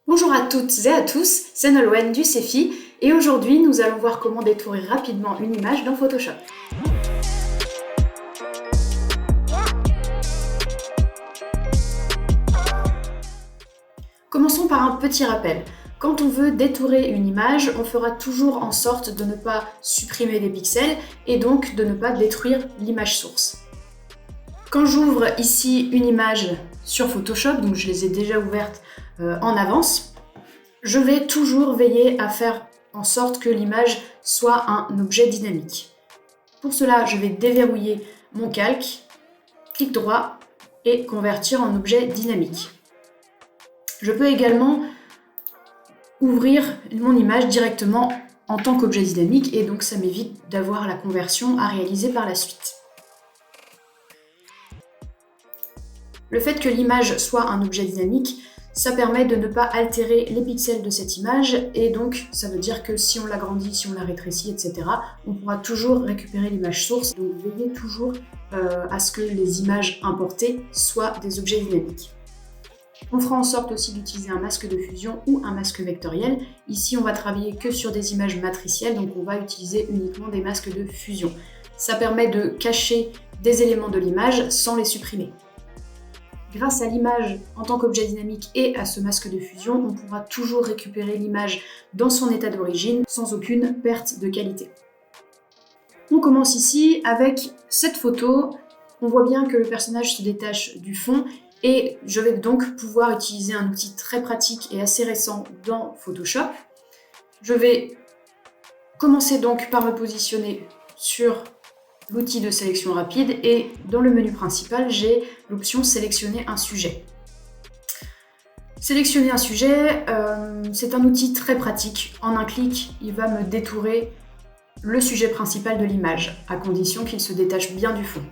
Bonjour à toutes et à tous, c'est Nolwenn du CEFI et aujourd'hui nous allons voir comment détourer rapidement une image dans Photoshop. Commençons par un petit rappel. Quand on veut détourer une image, on fera toujours en sorte de ne pas supprimer des pixels et donc de ne pas détruire l'image source. Quand j'ouvre ici une image sur Photoshop, donc je les ai déjà ouvertes en avance, je vais toujours veiller à faire en sorte que l'image soit un objet dynamique. Pour cela, je vais déverrouiller mon calque, clic droit et convertir en objet dynamique. Je peux également ouvrir mon image directement en tant qu'objet dynamique et donc ça m'évite d'avoir la conversion à réaliser par la suite. Le fait que l'image soit un objet dynamique, ça permet de ne pas altérer les pixels de cette image et donc ça veut dire que si on l'agrandit, si on la rétrécit, etc., on pourra toujours récupérer l'image source. Donc veillez toujours à ce que les images importées soient des objets dynamiques. On fera en sorte aussi d'utiliser un masque de fusion ou un masque vectoriel. Ici, on va travailler que sur des images matricielles, donc on va utiliser uniquement des masques de fusion. Ça permet de cacher des éléments de l'image sans les supprimer. Grâce à l'image en tant qu'objet dynamique et à ce masque de fusion, on pourra toujours récupérer l'image dans son état d'origine sans aucune perte de qualité. On commence ici avec cette photo. On voit bien que le personnage se détache du fond et je vais donc pouvoir utiliser un outil très pratique et assez récent dans Photoshop. Je vais commencer donc par me positionner sur l'outil de sélection rapide et dans le menu principal, j'ai l'option sélectionner un sujet. Sélectionner un sujet, c'est un outil très pratique. En un clic, il va me détourer le sujet principal de l'image, à condition qu'il se détache bien du fond.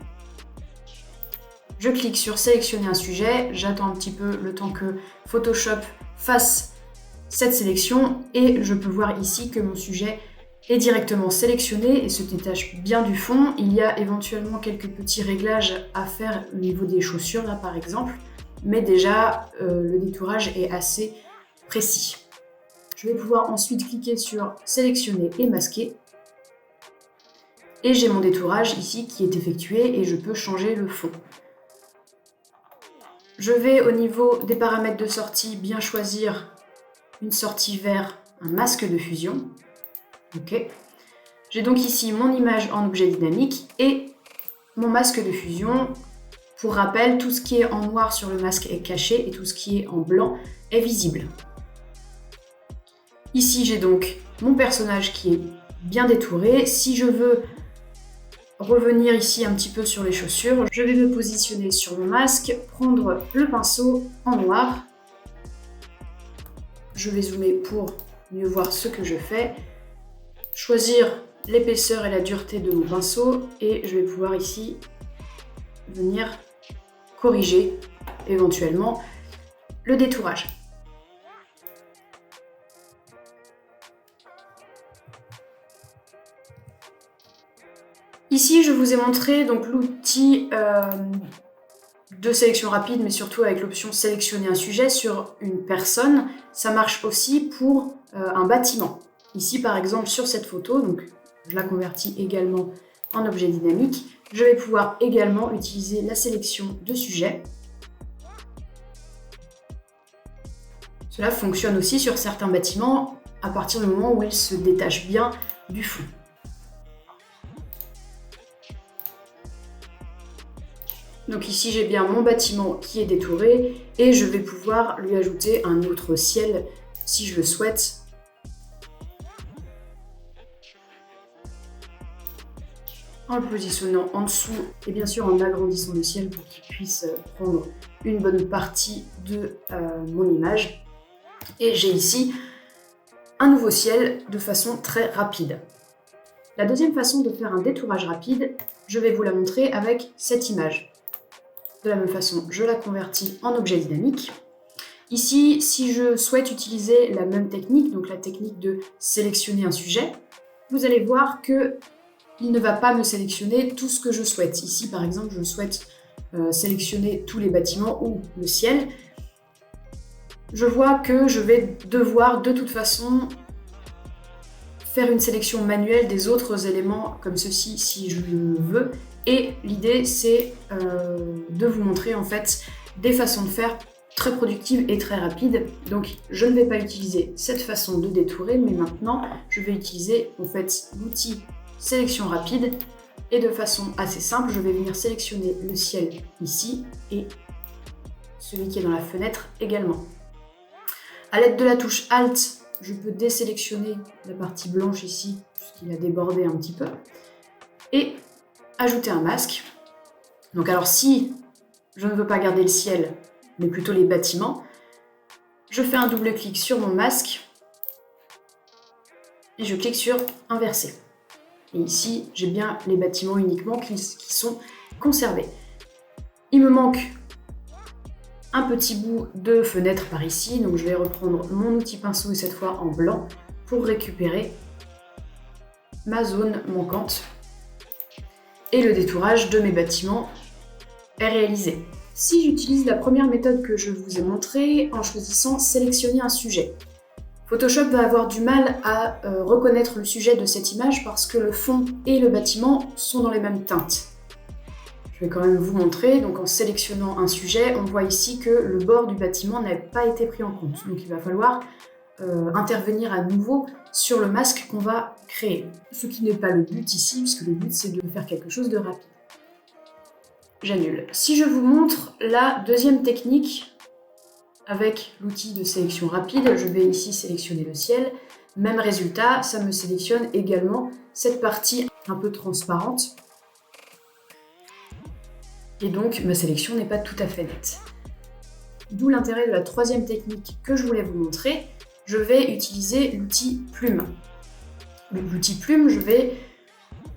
Je clique sur sélectionner un sujet, j'attends un petit peu le temps que Photoshop fasse cette sélection et je peux voir ici que mon sujet est directement sélectionné et se détache bien du fond. Il y a éventuellement quelques petits réglages à faire au niveau des chaussures là par exemple, mais déjà le détourage est assez précis. Je vais pouvoir ensuite cliquer sur sélectionner et masquer et j'ai mon détourage ici qui est effectué et je peux changer le fond. Je vais au niveau des paramètres de sortie bien choisir une sortie vers un masque de fusion. Ok. J'ai donc ici mon image en objet dynamique et mon masque de fusion. Pour rappel, tout ce qui est en noir sur le masque est caché et tout ce qui est en blanc est visible. Ici, j'ai donc mon personnage qui est bien détouré. Si je veux revenir ici un petit peu sur les chaussures, je vais me positionner sur mon masque, prendre le pinceau en noir. Je vais zoomer pour mieux voir ce que je fais. Choisir l'épaisseur et la dureté de mon pinceau et je vais pouvoir ici venir corriger éventuellement le détourage. Ici, je vous ai montré donc l'outil de sélection rapide, mais surtout avec l'option sélectionner un sujet sur une personne. Ça marche aussi pour un bâtiment. Ici, par exemple, sur cette photo, donc je la convertis également en objet dynamique. Je vais pouvoir également utiliser la sélection de sujet. Cela fonctionne aussi sur certains bâtiments à partir du moment où ils se détachent bien du fond. Donc ici, j'ai bien mon bâtiment qui est détouré et je vais pouvoir lui ajouter un autre ciel si je le souhaite. En le positionnant en dessous et bien sûr en agrandissant le ciel pour qu'il puisse prendre une bonne partie de mon image. Et j'ai ici un nouveau ciel de façon très rapide. La deuxième façon de faire un détourage rapide, je vais vous la montrer avec cette image. De la même façon, je la convertis en objet dynamique. Ici, si je souhaite utiliser la même technique, donc la technique de sélectionner un sujet, vous allez voir que il ne va pas me sélectionner tout ce que je souhaite. Ici, par exemple, je souhaite sélectionner tous les bâtiments ou le ciel. je vois que je vais devoir de toute façon faire une sélection manuelle des autres éléments comme ceci si je le veux. Et l'idée c'est de vous montrer en fait des façons de faire très productives et très rapides. Donc je ne vais pas utiliser cette façon de détourer, mais maintenant je vais utiliser en fait l'outil sélection rapide et de façon assez simple, je vais venir sélectionner le ciel ici et celui qui est dans la fenêtre également. À l'aide de la touche Alt, je peux désélectionner la partie blanche ici, puisqu'il a débordé un petit peu, et ajouter un masque. Donc alors si je ne veux pas garder le ciel, mais plutôt les bâtiments, je fais un double clic sur mon masque et je clique sur inverser. Et ici, j'ai bien les bâtiments uniquement qui sont conservés. Il me manque un petit bout de fenêtre par ici, donc je vais reprendre mon outil pinceau et cette fois en blanc pour récupérer ma zone manquante. Et le détourage de mes bâtiments est réalisé. Si j'utilise la première méthode que je vous ai montrée en choisissant sélectionner un sujet, Photoshop va avoir du mal à reconnaître le sujet de cette image parce que le fond et le bâtiment sont dans les mêmes teintes. Je vais quand même vous montrer, donc en sélectionnant un sujet, on voit ici que le bord du bâtiment n'a pas été pris en compte. Donc il va falloir intervenir à nouveau sur le masque qu'on va créer. Ce qui n'est pas le but ici, puisque le but c'est de faire quelque chose de rapide. J'annule. Si je vous montre la deuxième technique, avec l'outil de sélection rapide, je vais ici sélectionner le ciel. Même résultat, ça me sélectionne également cette partie un peu transparente. Et donc, ma sélection n'est pas tout à fait nette. D'où l'intérêt de la troisième technique que je voulais vous montrer. Je vais utiliser l'outil plume. L'outil plume, je vais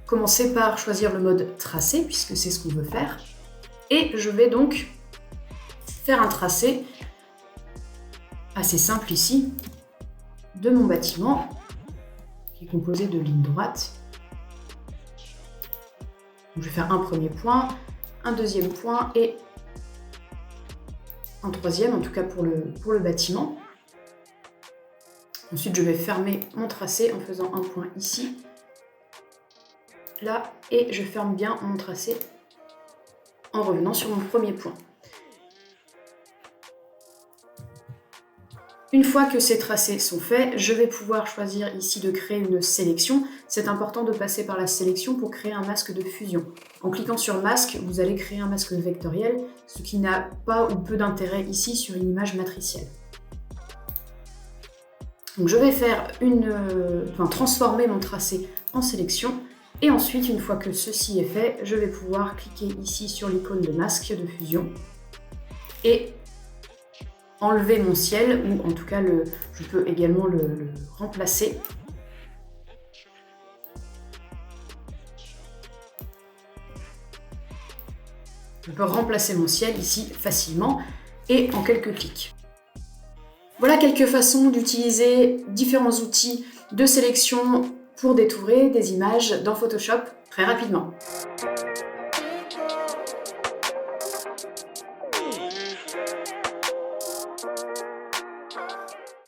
commencer par choisir le mode tracé, puisque c'est ce qu'on veut faire. Et je vais donc faire un tracé assez simple ici de mon bâtiment, qui est composé de lignes droites. Donc, je vais faire un premier point, un deuxième point et un troisième, en tout cas pour le bâtiment. Ensuite, je vais fermer mon tracé en faisant un point ici, là, et je ferme bien mon tracé en revenant sur mon premier point. Une fois que ces tracés sont faits, je vais pouvoir choisir ici de créer une sélection. C'est important de passer par la sélection pour créer un masque de fusion. En cliquant sur masque, vous allez créer un masque vectoriel, ce qui n'a pas ou peu d'intérêt ici sur une image matricielle. Donc je vais faire transformer mon tracé en sélection. Et ensuite, une fois que ceci est fait, je vais pouvoir cliquer ici sur l'icône de masque de fusion et enlever mon ciel, ou en tout cas je peux également le remplacer. Je peux remplacer mon ciel ici facilement et en quelques clics. Voilà quelques façons d'utiliser différents outils de sélection pour détourer des images dans Photoshop très rapidement.